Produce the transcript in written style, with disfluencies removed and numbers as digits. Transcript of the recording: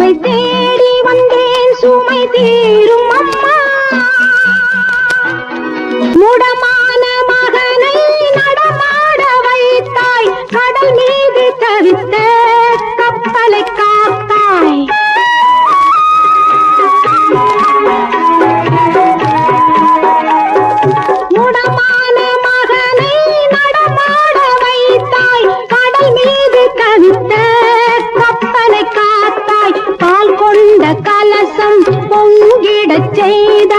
உன்னை தேடி வந்தேன் சுமை தீரும் அம்மா. முடமான மகனை நடமாட வைத்தாய், கடல் மீது தவித்த கப்பலை காத்தாய். முடமான மகனை நடமாட வைத்தாய், கடல் மீது தவித்த கப்பலை காத்தாய். பால் கொண்ட கலசம் பொங்கிடச் செய்த